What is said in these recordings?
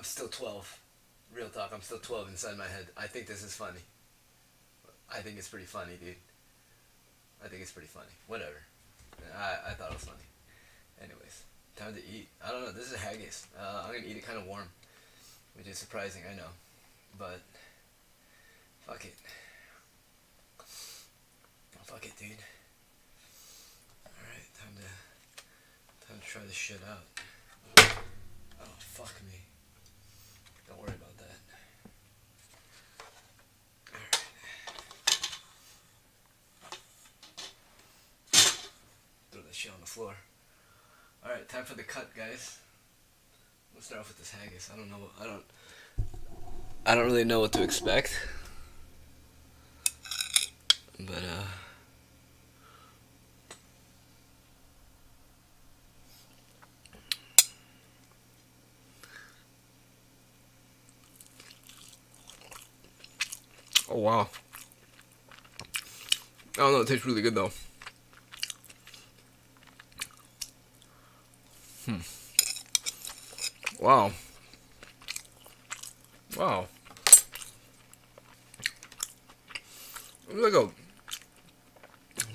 still 12. Real talk, I'm still 12 inside my head. I think this is funny. I think it's pretty funny, dude. I think it's pretty funny. Whatever. I thought it was funny. Anyways, time to eat. I don't know. This is haggis. I'm gonna eat it kind of warm, which is surprising. I know, but fuck it. Fuck it, dude. All right, time to try this shit out. Oh fuck me. Don't worry about that. Throw that shit on the floor. Alright, time for the cut, guys. Let's start off with this haggis. I don't really know what to expect. But oh wow. I don't know, it tastes really good though. Wow. Wow. It's like a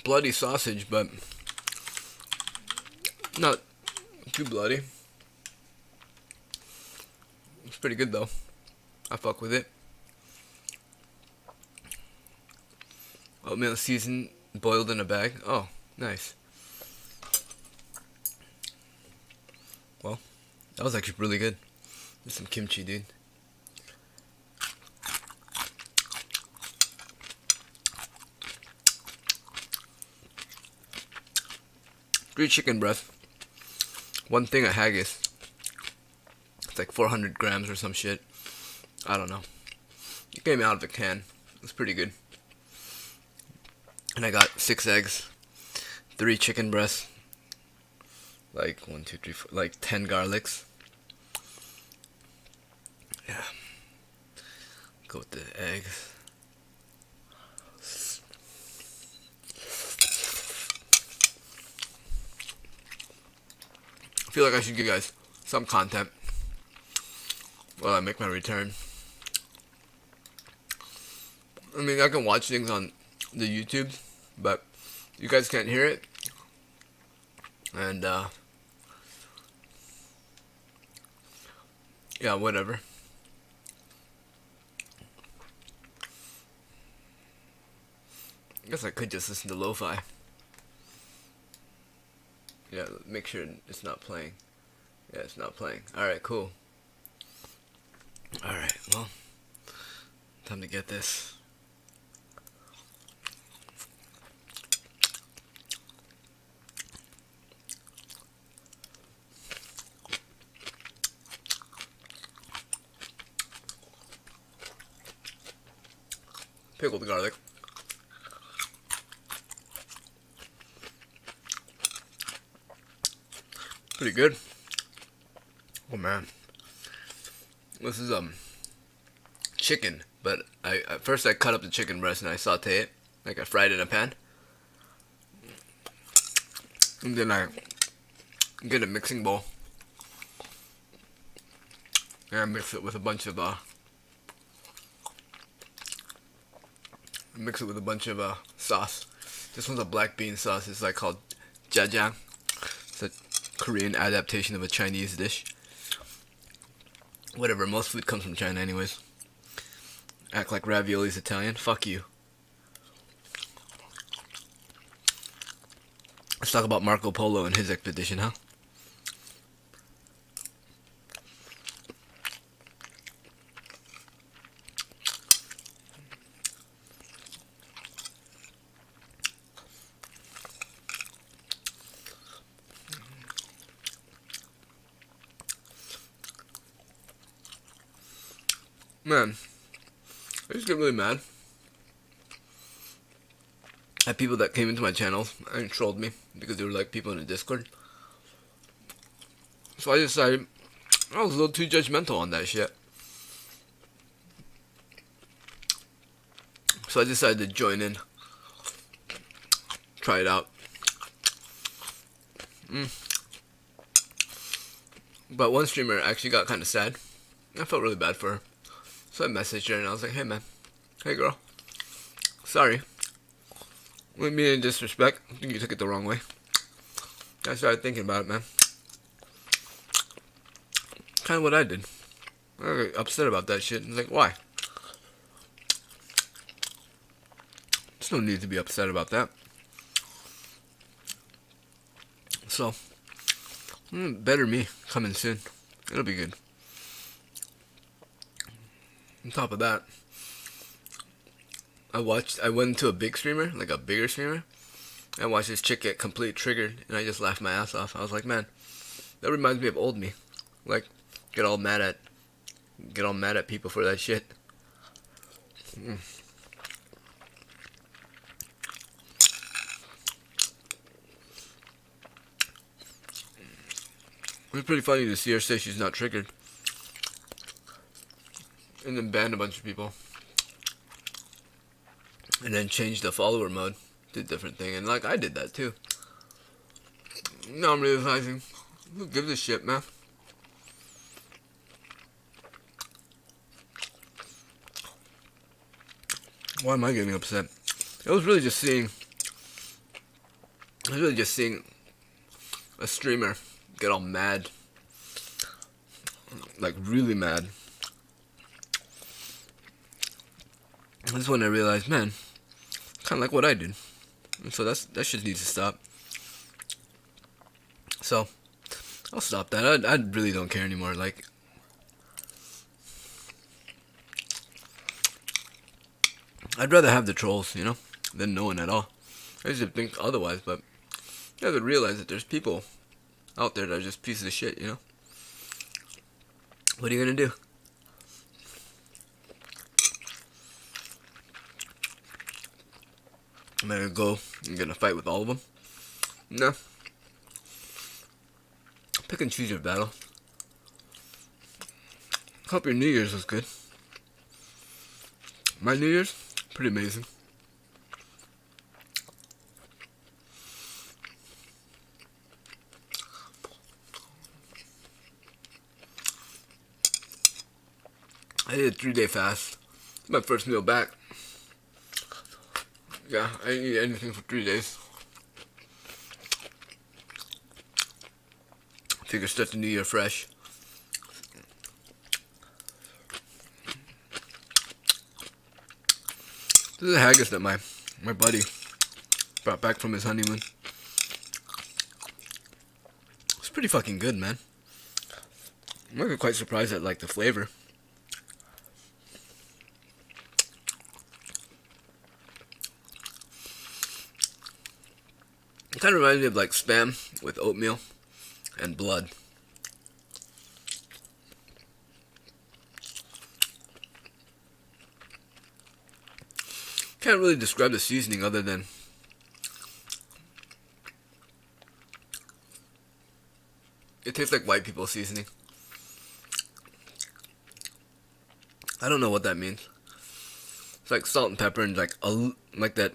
bloody sausage, but not too bloody. It's pretty good though. I fuck with it. Oatmeal seasoned, boiled in a bag. Oh, nice. Well, that was actually really good. There's some kimchi, dude. 3 chicken breasts. 1 thing of haggis. It's like 400 grams or some shit. I don't know. It came out of the can. It's pretty good. And I got 6 eggs, 3 chicken breasts, like 1, 2, 3, 4, like 10 garlics. Yeah. Go with the eggs. I feel like I should give you guys some content while I make my return. I mean, I can watch things on the YouTube, but you guys can't hear it. And yeah, whatever. I guess I could just listen to lo-fi. Yeah, make sure it's not playing. Yeah, it's not playing. Alright, cool. Alright, well, time to get this. Pickled garlic. Pretty good. Oh man. This is chicken, but at first I cut up the chicken breast and I saute it, like I fried it in a pan. And then I get a mixing bowl. And I mix it with a bunch of sauce. This one's a black bean sauce. It's like called jajang. It's a Korean adaptation of a Chinese dish. Whatever, most food comes from China anyways. Act like ravioli's Italian. Fuck you. Let's talk about Marco Polo and his expedition, huh? Man, I just get really mad at people that came into my channel and trolled me because they were like people in the Discord. So I decided I was a little too judgmental on that shit. So I decided to join in, try it out. But one streamer actually got kind of sad. I felt really bad for her. So I messaged her and I was like, hey man, hey girl, sorry. With me in disrespect, I think you took it the wrong way. I started thinking about it, man. Kind of what I did. I got upset about that shit. I was like, why? There's no need to be upset about that. So, better me coming soon. It'll be good. On top of that, I went to a big streamer, like a bigger streamer. I watched this chick get completely triggered, and I just laughed my ass off. I was like, man, that reminds me of old me. Like, get all mad at people for that shit. It's pretty funny to see her say she's not triggered. And then ban a bunch of people. And then change the follower mode to a different thing. And like, I did that too. Now I'm realizing, who gives a shit, man? Why am I getting upset? I was really just seeing a streamer get all mad. Like, really mad. That's when I realized, man, kind of like what I did. And so that shit needs to stop. So, I'll stop that. I really don't care anymore. Like, I'd rather have the trolls, you know, than no one at all. I used to think otherwise, but you have to realize that there's people out there that are just pieces of shit, you know? What are you gonna do? Am I gonna go and get in a fight with all of them? No. Pick and choose your battle. Hope your New Year's was good. My New Year's? Pretty amazing. I did a 3-day fast. It's my first meal back. Yeah, I didn't eat anything for 3 days. Figure start the new year fresh. This is a haggis that my buddy brought back from his honeymoon. It's pretty fucking good, man. I'm actually quite surprised at like the flavor. It kind of reminds me of like Spam with oatmeal and blood. Can't really describe the seasoning other than it tastes like white people seasoning. I don't know what that means. It's like salt and pepper and like that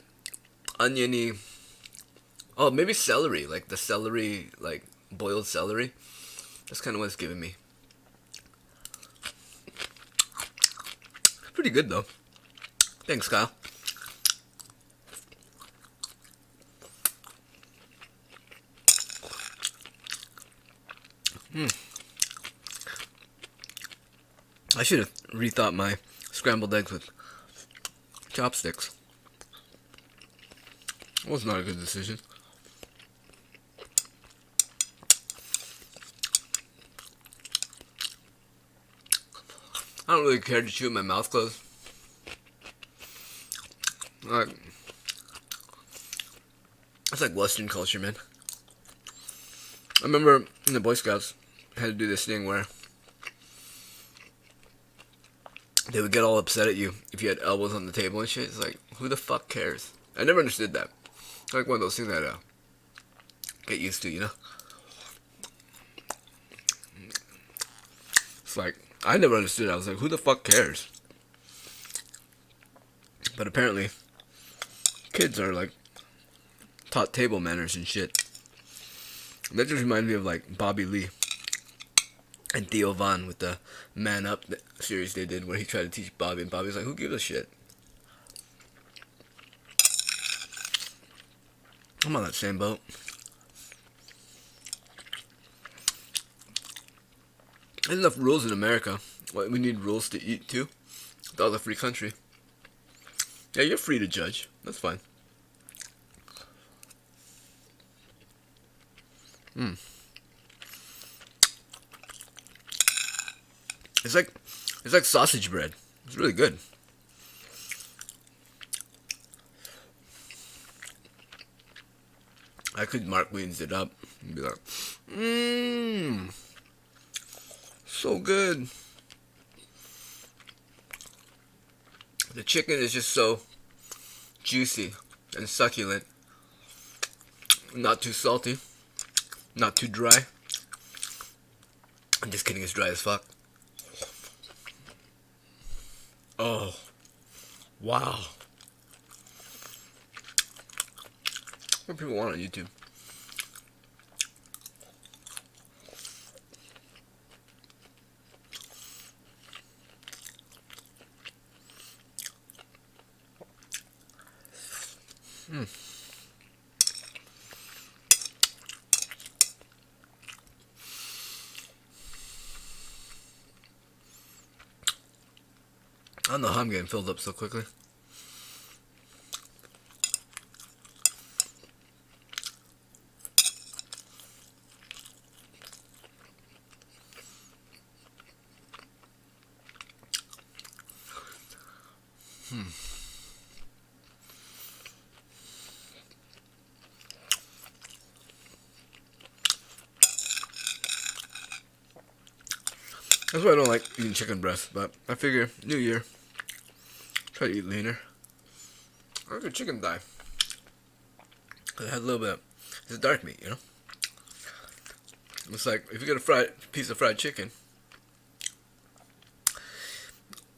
oniony. Oh, maybe celery, like the celery, like boiled celery. That's kind of what it's giving me. Pretty good though. Thanks, Kyle. I should have rethought my scrambled eggs with chopsticks. It was not a good decision. I don't really care to chew with my mouth closed. It's like Western culture, man. I remember in the Boy Scouts, I had to do this thing where they would get all upset at you if you had elbows on the table and shit. It's like, who the fuck cares? I never understood that. It's like one of those things that get used to, you know? It's like, I never understood it. I was like, who the fuck cares? But apparently, kids are like taught table manners and shit. That just reminds me of like Bobby Lee And Theo Von with the Man Up series they did, where he tried to teach Bobby, and Bobby's like, "Who gives a shit?" I'm on that same boat. There's enough rules in America. We need rules to eat too. It's all a free country. Yeah, you're free to judge. That's fine. Mm. It's like sausage bread. It's really good. I could Mark Wiens it up and be like, mmm, so good. The chicken is just so juicy and succulent. Not too salty. Not too dry. I'm just kidding, it's dry as fuck. Oh, wow. What do people want on YouTube? I don't know how I'm getting filled up so quickly. That's why I don't like eating chicken breast, but I figure, New Year, try to eat leaner. I like a chicken thigh. It has a little bit, it's dark meat, you know? It's like, if you get a piece of fried chicken,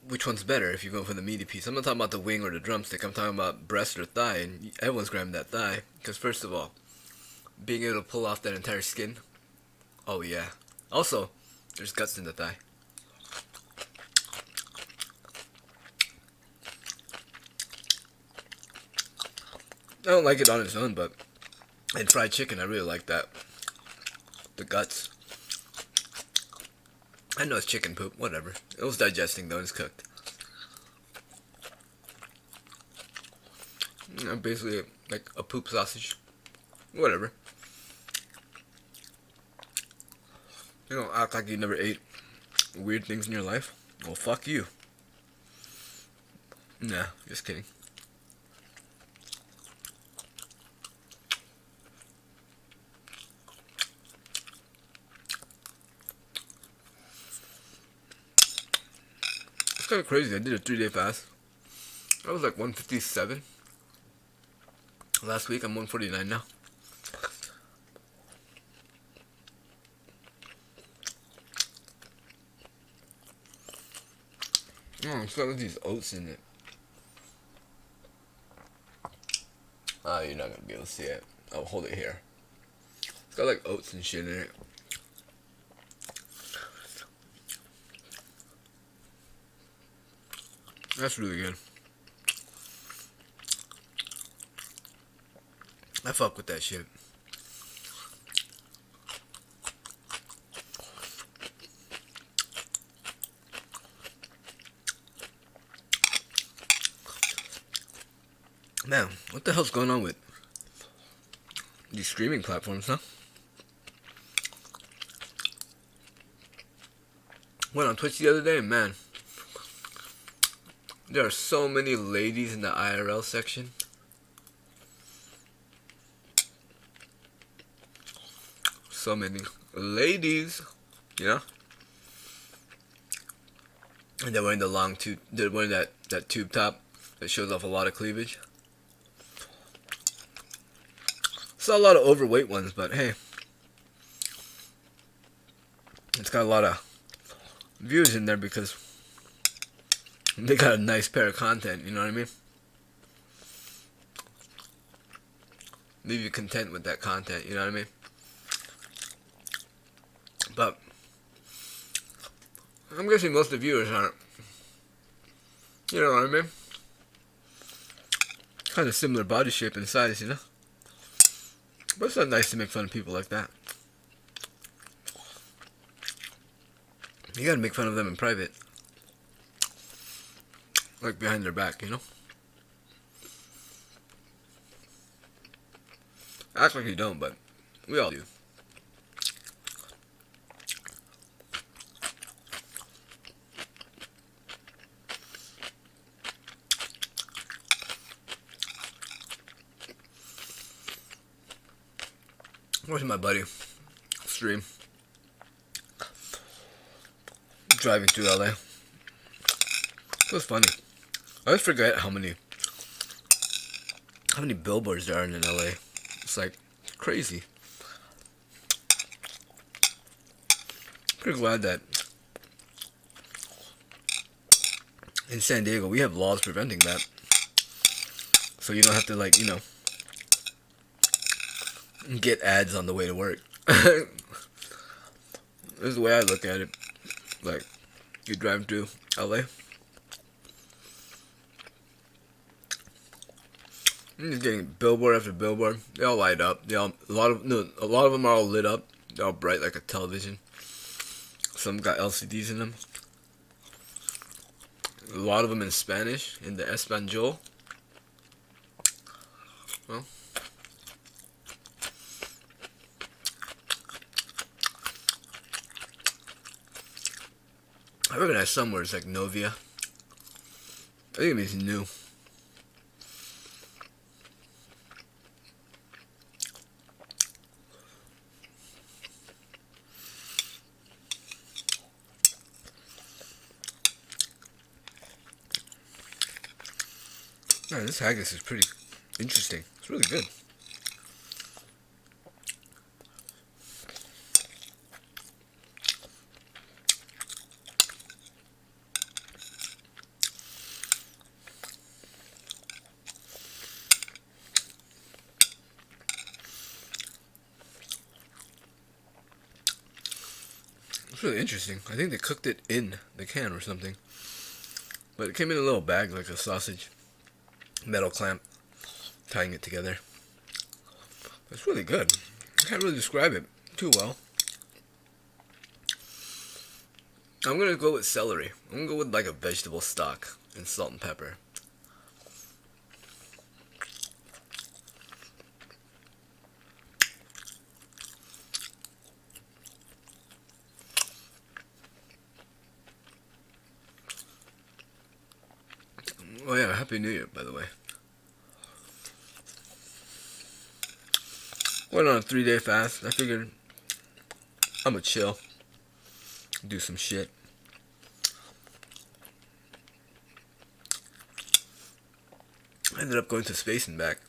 which one's better if you go for the meaty piece? I'm not talking about the wing or the drumstick, I'm talking about breast or thigh, and everyone's grabbing that thigh, because first of all, being able to pull off that entire skin, oh yeah. Also, there's guts in the thigh. I don't like it on its own, but in fried chicken, I really like that. The guts. I know it's chicken poop, whatever. It was digesting though, it's cooked. Basically, like a poop sausage. Whatever. You don't act like you never ate weird things in your life. Well, fuck you. Nah, just kidding. It's kind of crazy. I did a 3-day fast. I was like 157. Last week, I'm 149 now. Oh, it's got these oats in it. Oh, you're not gonna be able to see it. I'll hold it here. It's got like oats and shit in it. That's really good. I fuck with that shit. Man, what the hell's going on with these streaming platforms, huh? Went on Twitch the other day, man. There are so many ladies in the IRL section. So many ladies, you know? And they're wearing the long tube, they're wearing that tube top that shows off a lot of cleavage. Saw a lot of overweight ones, but hey. It's got a lot of views in there because they got a nice pair of content, you know what I mean? Leave you content with that content, you know what I mean? But I'm guessing most of the viewers aren't. You know what I mean? Kind of similar body shape and size, you know? But it's not nice to make fun of people like that. You gotta make fun of them in private. Like behind their back, you know? Act like you don't, but we all do. Watching my buddy stream, driving through LA. It was funny. I always forget how many billboards there are in LA. It's like crazy. Pretty glad that in San Diego we have laws preventing that, so you don't have to, like, you know, get ads on the way to work. This is the way I look at it. Like, you drive through LA, you're just getting billboard after billboard. They all light up. A lot of them are all lit up. They're all bright like a television. Some got LCDs in them. A lot of them in Spanish, in the Espanol. Well, I recognize some words like novia. I think it means new. Man, this haggis is pretty interesting. It's really good. It's really interesting. I think they cooked it in the can or something. But it came in a little bag like a sausage. Metal clamp tying it together. It's really good. I can't really describe it too well. I'm gonna go with celery. I'm gonna go with like a vegetable stock and salt and pepper. Oh yeah, Happy New Year, by the way. Went on a 3-day fast. I figured I'ma chill, do some shit. I ended up going to space and back.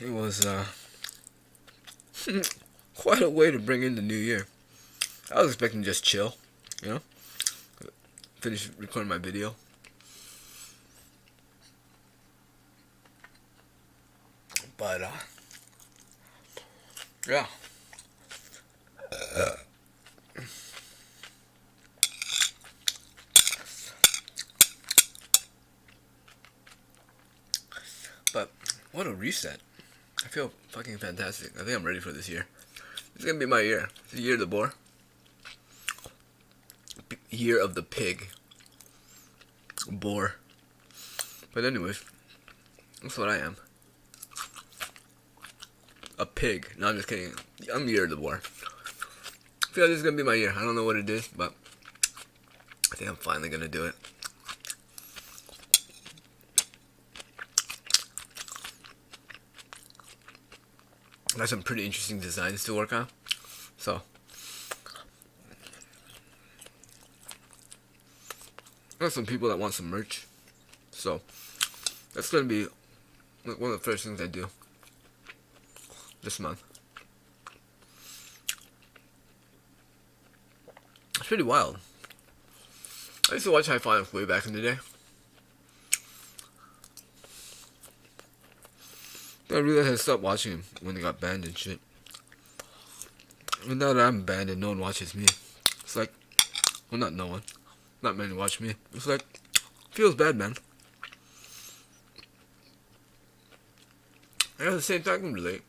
It was quite a way to bring in the new year. I was expecting just chill, you know, finish recording my video. But, yeah. But, what a reset. I feel fucking fantastic. I think I'm ready for this year. It's gonna be my year. It's the year of the boar. Year of the pig. Boar. But anyways, that's what I am. A pig. No, I'm just kidding. I'm year of the boar. I feel like this is gonna be my year. I don't know what it is, but I think I'm finally gonna do it. I got some pretty interesting designs to work on. So I got some people that want some merch. So that's gonna be one of the first things I do this month. It's pretty wild. I used to watch High Five way back in the day. I realized I stopped watching him when they got banned and shit. now that I'm banned and no one watches me, it's like, well, not no one, not many watch me. It's like, feels bad, man. And at the same time, I can relate.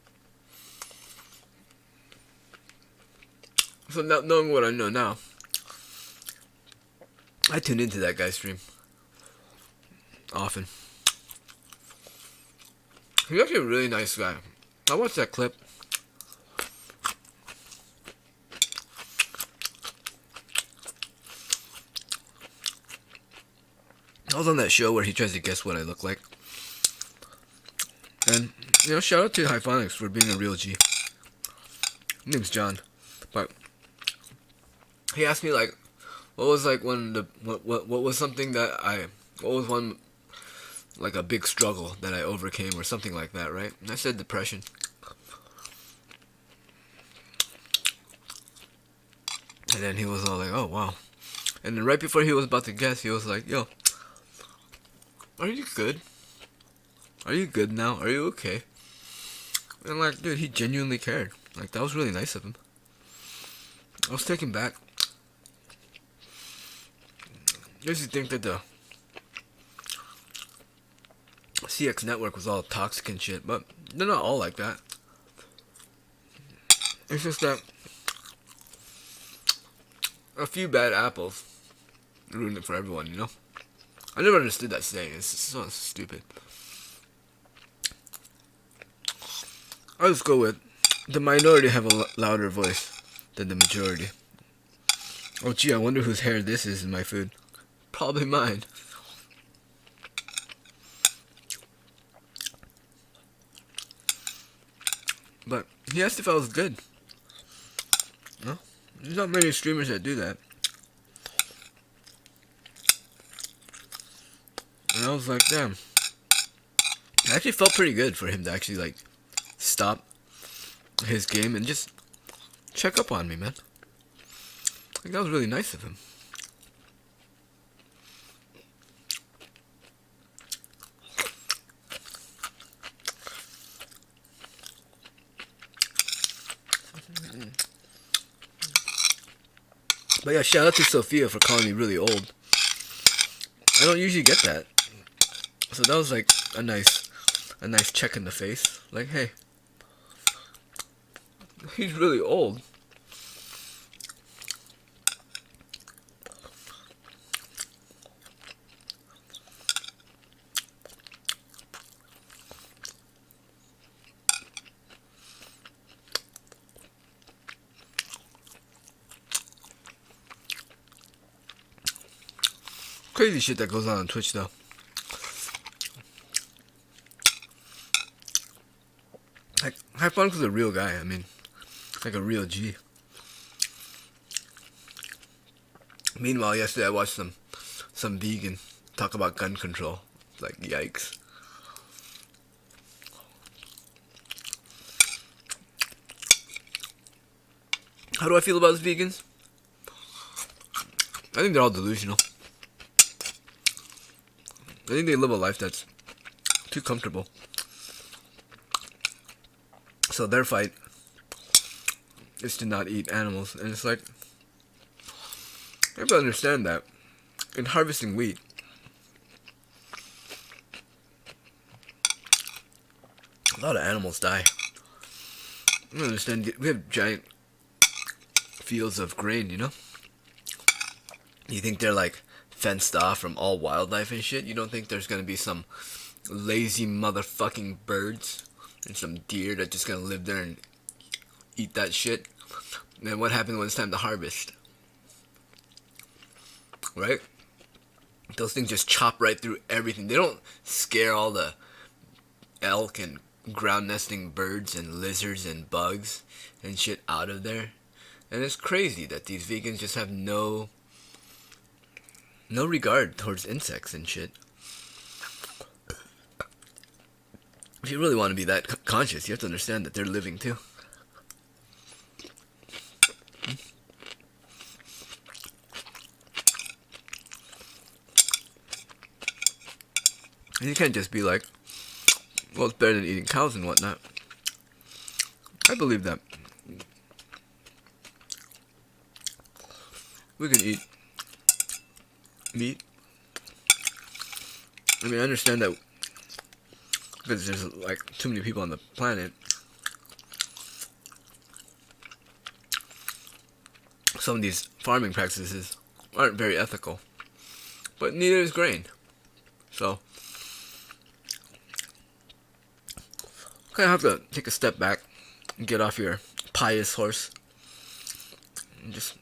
So now, knowing what I know now, I tune into that guy's stream often. He's actually a really nice guy. I watched that clip. I was on that show where he tries to guess what I look like. And, you know, shout out to Hyphonics for being a real G. His name's John. But he asked me, like, what was, like, what was something that what was one, like, a big struggle that I overcame or something like that, right? And I said depression. And then he was all like, oh, wow. And then right before he was about to guess, he was like, yo, are you good? Are you good now? Are you okay? And like, dude, he genuinely cared. Like, that was really nice of him. I was taken back. I used to think that the CX network was all toxic and shit, but they're not all like that. It's just that a few bad apples ruined it for everyone, you know? I never understood that saying. It's so stupid. I'll just go with the minority have a louder voice than the majority. Oh gee, I wonder whose hair this is in my food. Probably mine. But he asked if I was good. No? There's not many streamers that do that. And I was like, damn. I actually felt pretty good for him to actually, like, stop his game and just check up on me, man. Like, that was really nice of him. But yeah, shout out to Sophia for calling me really old. I don't usually get that. So that was like a nice check in the face. Like, hey, he's really old. Crazy shit that goes on Twitch though. Like, Hyphonics is a real guy. I mean, like a real G. Meanwhile, yesterday I watched some vegan talk about gun control. Like, yikes. How do I feel about these vegans? I think they're all delusional. I think they live a life that's too comfortable. So their fight is to not eat animals. And it's like, you have to understand that in harvesting wheat, a lot of animals die. You understand, we have giant fields of grain, you know? You think they're like fenced off from all wildlife and shit? You don't think there's gonna be some lazy motherfucking birds and some deer that just gonna live there and eat that shit? And then what happens when it's time to harvest? Right? Those things just chop right through everything. They don't scare all the elk and ground nesting birds and lizards and bugs and shit out of there. And it's crazy that these vegans just have no regard towards insects and shit. If you really want to be that conscious, you have to understand that they're living too. And you can't just be like, well, it's better than eating cows and whatnot. I believe that we can eat meat. I mean, I understand that because there's like too many people on the planet. Some of these farming practices aren't very ethical, but neither is grain. So, kind of have to take a step back and get off your pious horse and just,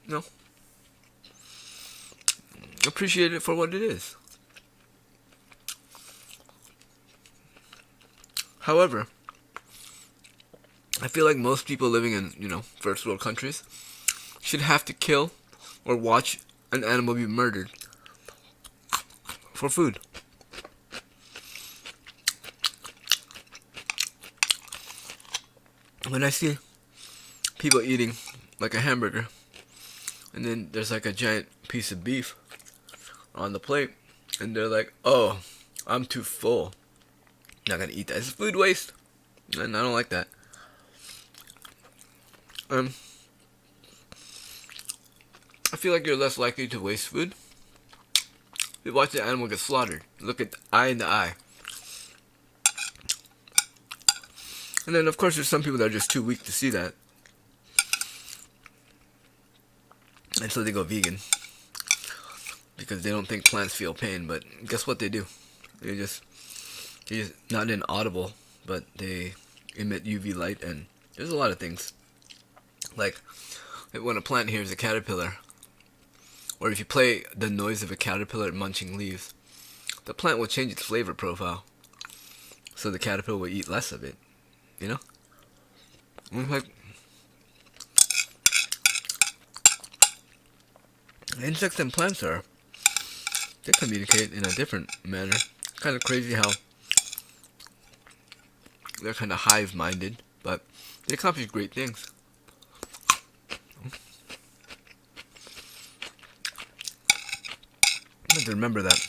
you know, appreciate it for what it is. However, I feel like most people living in, first world countries should have to kill or watch an animal be murdered for food. When I see people eating like a hamburger and then there's like a giant piece of beef on the plate and they're like, oh, I'm too full, not gonna eat that. It's food waste, and I don't like that. I feel like you're less likely to waste food. You watch the animal get slaughtered. Look at the eye in the eye. And then, of course, there's some people that are just too weak to see that, and so they go vegan because they don't think plants feel pain. But guess what they do? They're just not inaudible, but they emit UV light, and there's a lot of things. Like when a plant hears a caterpillar, or if you play the noise of a caterpillar munching leaves, the plant will change its flavor profile, so the caterpillar will eat less of it. You know? And like, insects and plants they communicate in a different manner. Kind of crazy how they're kind of hive-minded, but they accomplish great things. I have to remember that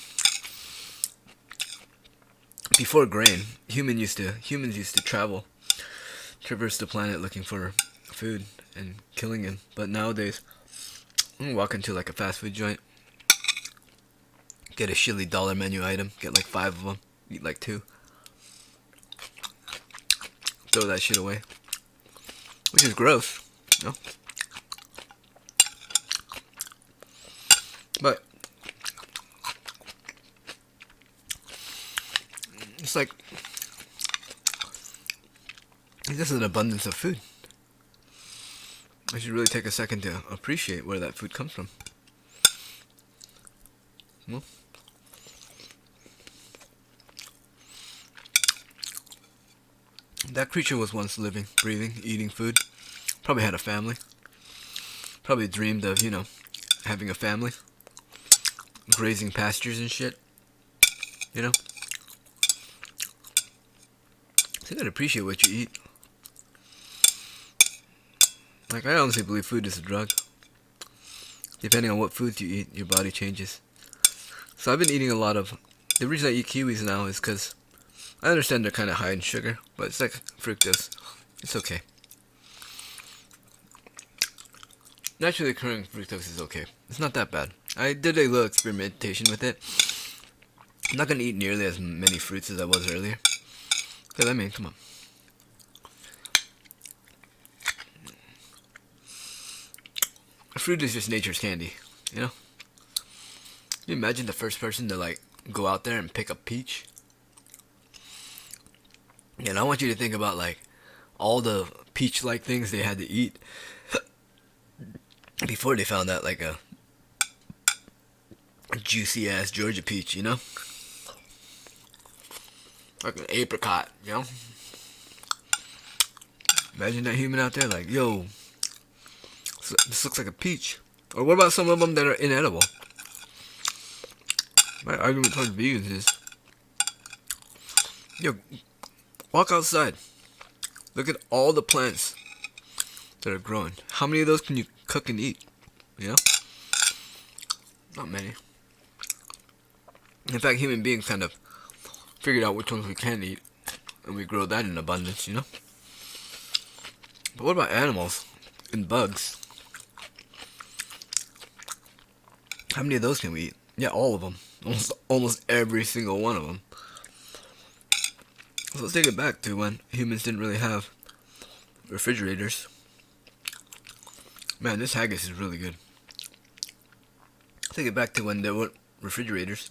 before grain, humans used to traverse the planet looking for food and killing it. But nowadays, you can walk into like a fast food joint, get a shilly dollar menu item, get like 5 of them, eat like 2, throw that shit away, which is gross, you know? But it's like this is an abundance of food. I should really take a second to appreciate where that food comes from. Well, that creature was once living, breathing, eating food. Probably had a family. Probably dreamed of, having a family. Grazing pastures and shit. You know? So you gotta appreciate what you eat. Like, I honestly believe food is a drug. Depending on what foods you eat, your body changes. So I've been eating a lot of... The reason I eat kiwis now is because I understand they're kind of high in sugar, but it's like fructose. It's okay. Naturally occurring fructose is okay. It's not that bad. I did a little experimentation with it. I'm not going to eat nearly as many fruits as I was earlier. Because, I mean, come on. Fruit is just nature's candy, you know? Can you imagine the first person to, like, go out there and pick a peach? And I want you to think about, like, all the peach-like things they had to eat before they found out, like, a juicy-ass Georgia peach, you know? Like an apricot, you know? Imagine that human out there, like, yo, this looks like a peach. Or what about some of them that are inedible? My argument towards vegans is, yo, walk outside. Look at all the plants that are growing. How many of those can you cook and eat? You know? Not many. In fact, human beings kind of figured out which ones we can eat, and we grow that in abundance, you know? But what about animals and bugs? How many of those can we eat? Yeah, all of them. Almost every single one of them. So let's take it back to when humans didn't really have refrigerators. Man, this haggis is really good. Take it back to when there weren't refrigerators.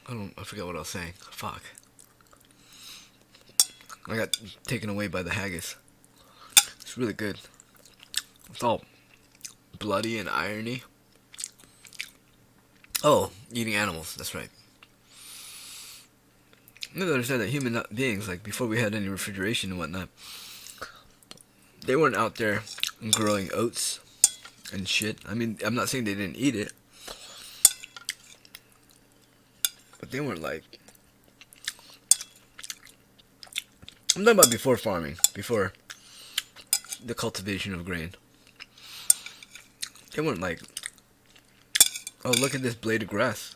I forget what I was saying. Fuck. I got taken away by the haggis. It's really good. It's all bloody and irony. Oh, eating animals. That's right. You have to understand that human beings, like before we had any refrigeration and whatnot, they weren't out there growing oats and shit. I mean, I'm not saying they didn't eat it, but they weren't like. I'm talking about before farming, before the cultivation of grain. They weren't like, oh, look at this blade of grass,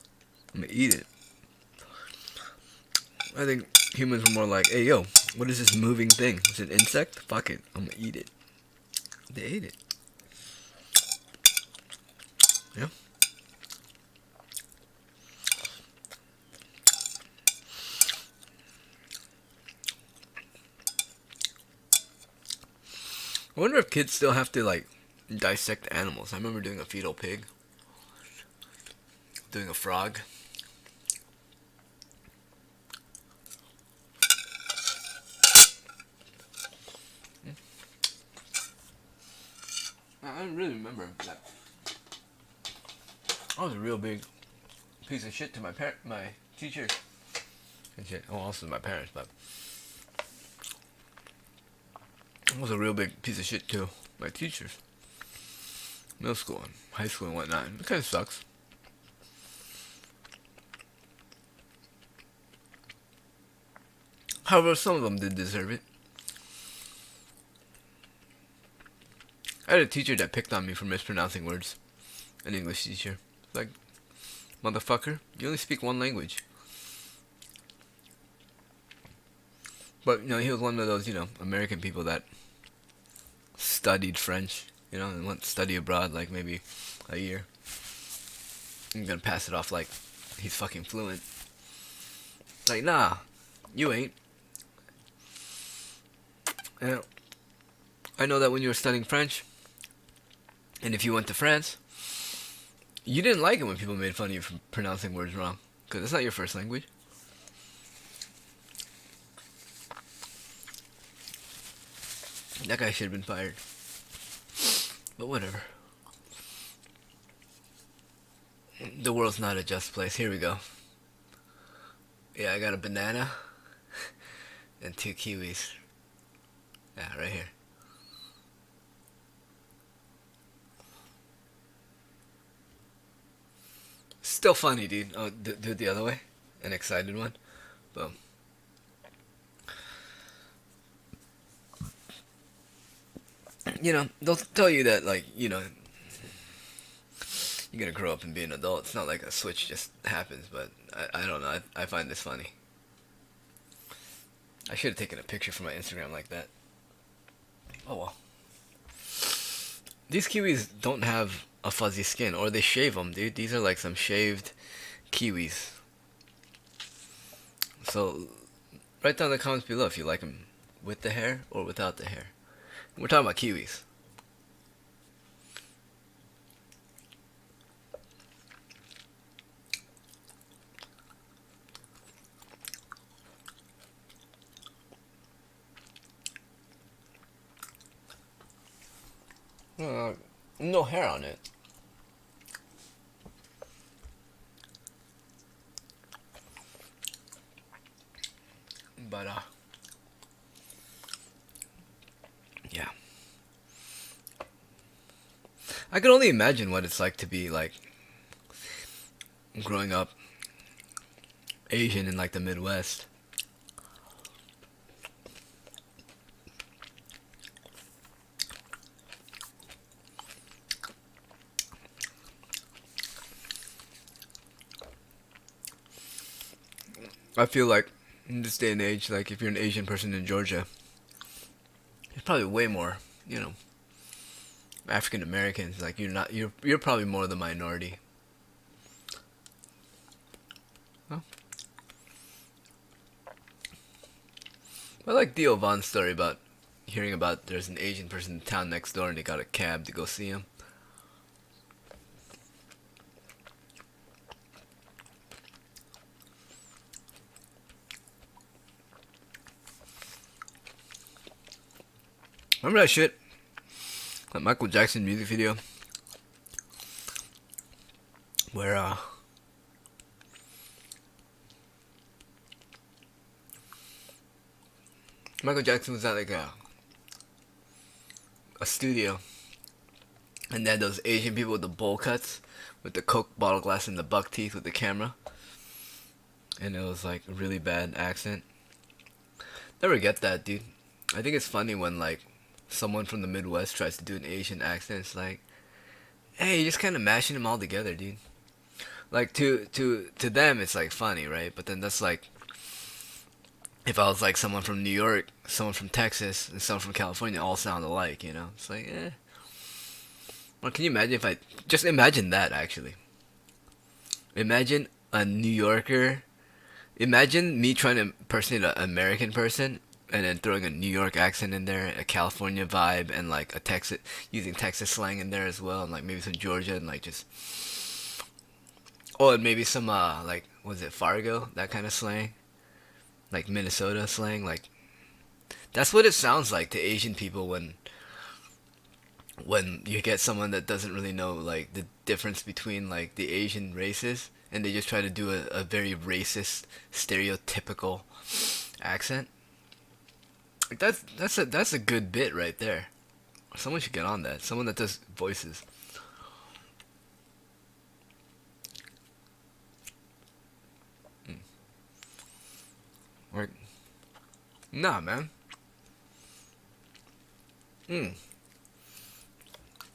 I'm gonna eat it. I think humans were more like, hey, yo, what is this moving thing? Is it an insect? Fuck it, I'm gonna eat it. They ate it. Yeah. I wonder if kids still have to, like, dissect animals. I remember doing a fetal pig. Doing a frog. I don't really remember that. I was a real big piece of shit to my teachers and shit. Oh, also my parents, but I was a real big piece of shit to my teachers. Middle school and high school and whatnot. It kind of sucks. However, some of them did deserve it. I had a teacher that picked on me for mispronouncing words. An English teacher. Like, motherfucker, you only speak one language. But, you know, he was one of those, you know, American people that studied French, you know, and went to study abroad, like, maybe a year. I'm gonna pass it off like he's fucking fluent. Like, nah, you ain't. And I know that when you were studying French, and if you went to France, you didn't like it when people made fun of you for pronouncing words wrong. Because it's not your first language. That guy should have been fired. But whatever. The world's not a just place. Here we go. Yeah, I got a banana and 2 kiwis. Yeah, right here. Still funny, dude. Oh, do it the other way. An excited one. Boom. You know, they'll tell you that, like, you know, you're gonna grow up and be an adult. It's not like a switch just happens, but I don't know. I find this funny. I should have taken a picture for my Instagram like that. Oh well. These kiwis don't have a fuzzy skin, or they shave them, dude. These are like some shaved kiwis. So, write down in the comments below if you like them with the hair or without the hair. We're talking about kiwis. No hair on it. But, yeah. I can only imagine what it's like to be, like, growing up Asian in, like, the Midwest. I feel like in this day and age, like if you're an Asian person in Georgia, it's probably way more, you know, African Americans, like you're probably more the minority. Huh? I like Theo Von's story about hearing about there's an Asian person in town next door and they got a cab to go see him. Remember that shit? That Michael Jackson music video? Where, Michael Jackson was at like a studio. And then those Asian people with the bowl cuts. With the Coke bottle glass and the buck teeth with the camera. And it was like a really bad accent. Never get that, dude. I think it's funny when like someone from the Midwest tries to do an Asian accent. It's like, hey, you're just kind of mashing them all together, dude. Like to them, it's like funny, right? But then that's like if I was like someone from New York, someone from Texas, and someone from California, all sound alike, you know? It's like, eh. Well, can you imagine if I just imagine that actually? Imagine a New Yorker. Imagine me trying to impersonate an American person and then throwing a New York accent in there, a California vibe, and like a Texas using Texas slang in there as well, and like maybe some Georgia and like just oh, and maybe some like was it Fargo, that kind of slang, like Minnesota slang, like that's what it sounds like to Asian people when you get someone that doesn't really know like the difference between like the Asian races and they just try to do a very racist stereotypical accent. Like that's a good bit right there. Someone should get on that. Someone that does voices. Mm. Like, nah, man. Mm.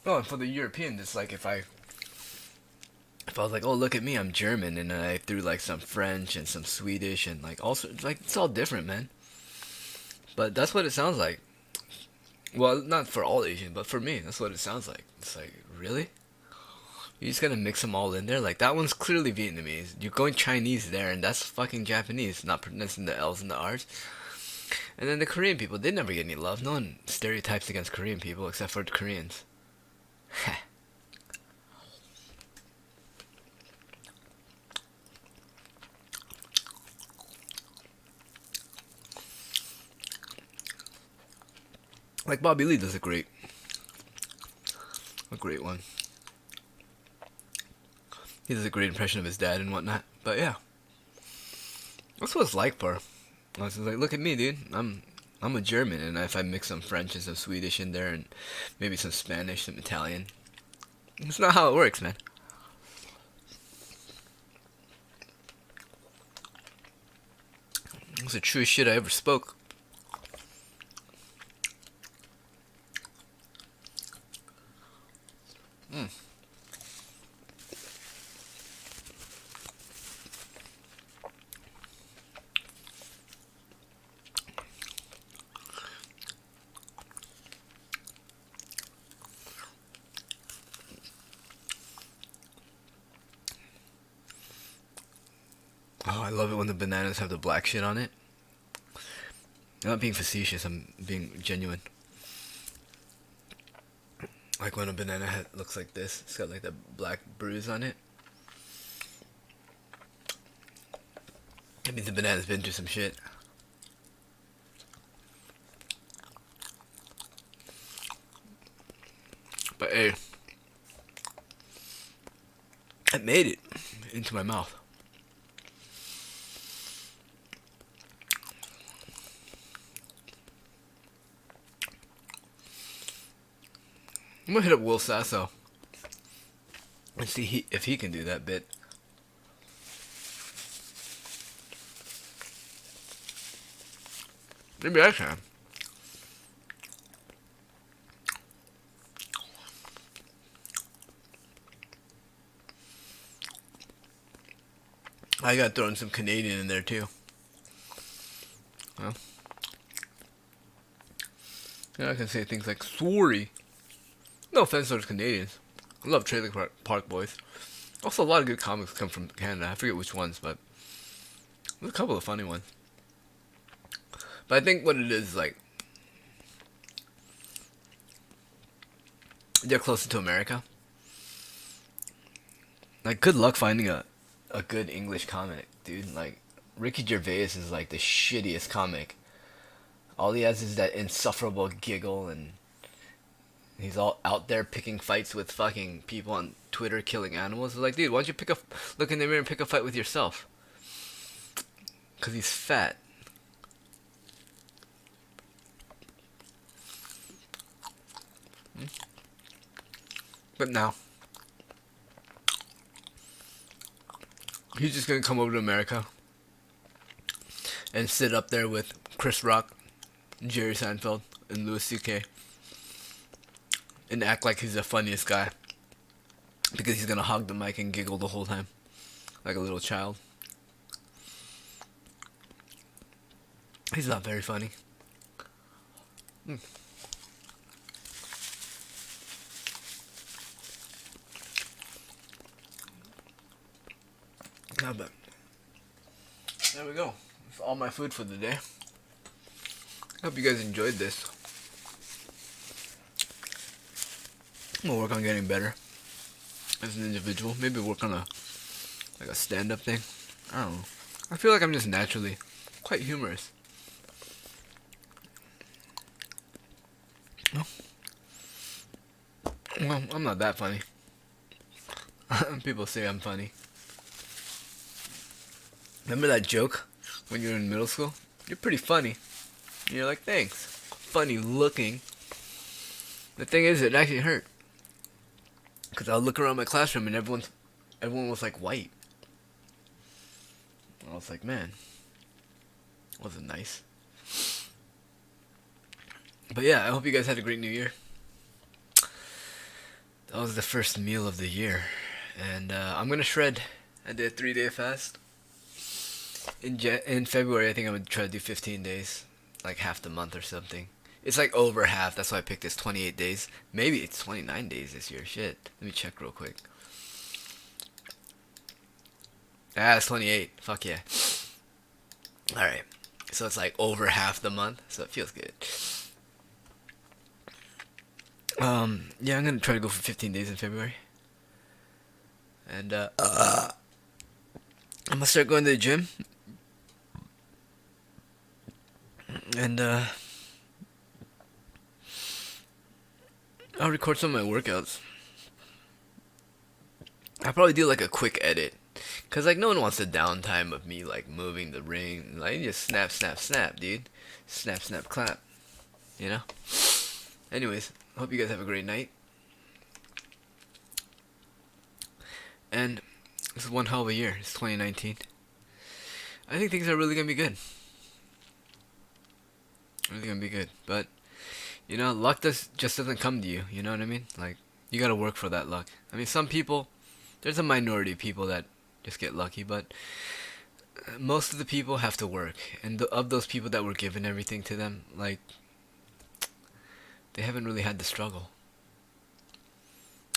Oh, for the Europeans, it's like if I was like, oh look at me, I'm German, and then I threw like some French and some Swedish and like also like it's all different, man. But that's what it sounds like. Well, not for all Asian, but for me, that's what it sounds like. It's like, really? You just gonna mix them all in there? Like that one's clearly Vietnamese. You're going Chinese there, and that's fucking Japanese. Not pronouncing the L's and the R's. And then the Korean people, they never get any love. No one stereotypes against Korean people except for the Koreans. Like Bobby Lee does a great one. He does a great impression of his dad and whatnot. But yeah, that's what it's like for. I was like, look at me, dude. I'm a German, and if I mix some French and some Swedish in there, and maybe some Spanish, some Italian, it's not how it works, man. It's the truest shit I ever spoke. Mm. Oh, I love it when the bananas have the black shit on it. I'm not being facetious, I'm being genuine. Like when a banana looks like this, it's got like that black bruise on it. That means the banana's been through some shit. But hey, I made it into my mouth. I'm gonna hit up Will Sasso and see if he can do that bit. Maybe I can. I got thrown some Canadian in there too. Well, yeah, I can say things like sorry. No offense to those Canadians. I love Trailer Park Boys. Also, a lot of good comics come from Canada. I forget which ones, but there's a couple of funny ones. But I think what it is, like, they're closer to America. Like, good luck finding a good English comic, dude. Like, Ricky Gervais is like the shittiest comic. All he has is that insufferable giggle, and he's all out there picking fights with fucking people on Twitter killing animals. It's like, dude, why don't you look in the mirror and pick a fight with yourself? Because he's fat. But now, he's just gonna come over to America and sit up there with Chris Rock, Jerry Seinfeld, and Louis C.K. and act like he's the funniest guy because he's gonna hog the mic and giggle the whole time like a little child. He's not very funny. Not bad. There we go. That's all my food for the day. Hope you guys enjoyed this. I'm gonna work on getting better as an individual. Maybe work on a stand-up thing. I don't know. I feel like I'm just naturally quite humorous. Well, I'm not that funny. People say I'm funny. Remember that joke when you were in middle school? You're pretty funny. And you're like, thanks. Funny looking. The thing is, it actually hurt. Because I would look around my classroom and everyone was like white. I was like, man, wasn't nice. But yeah, I hope you guys had a great New Year. That was the first meal of the year. And I'm going to shred. I did a 3-day fast. In February, I think I'm going to try to do 15 days. Like half the month or something. It's like over half. That's why I picked this 28 days. Maybe it's 29 days this year. Shit. Let me check real quick. Ah, it's 28. Fuck yeah. Alright. So it's like over half the month. So it feels good. Yeah, I'm gonna try to go for 15 days in February. And, I'm gonna start going to the gym. And, I'll record some of my workouts. I'll probably do like a quick edit. Cause like no one wants the downtime of me like moving the ring. Like just snap, snap, snap, dude. Snap, snap, clap. You know? Anyways, hope you guys have a great night. And this is one hell of a year. It's 2019. I think things are really gonna be good. Really gonna be good. But you know, luck just doesn't come to you. You know what I mean? Like you gotta work for that luck. I mean, some people, there's a minority of people that just get lucky, but most of the people have to work. And of those people that were given everything to them, like they haven't really had the struggle.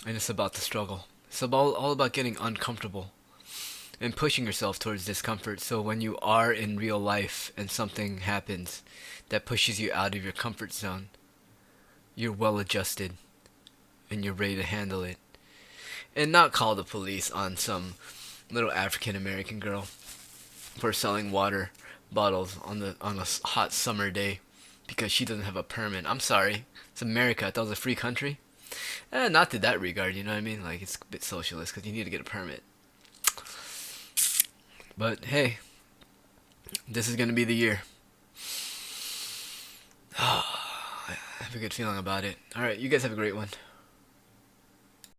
And it's about the struggle. It's all about getting uncomfortable and pushing yourself towards discomfort. So when you are in real life and something happens that pushes you out of your comfort zone, you're well adjusted and you're ready to handle it. And not call the police on some little African American girl for selling water bottles on a hot summer day because she doesn't have a permit. I'm sorry. It's America. I thought it was a free country. Not to that regard, you know what I mean? Like, it's a bit socialist because you need to get a permit. But, hey, this is going to be the year. I have a good feeling about it. Alright, you guys have a great one.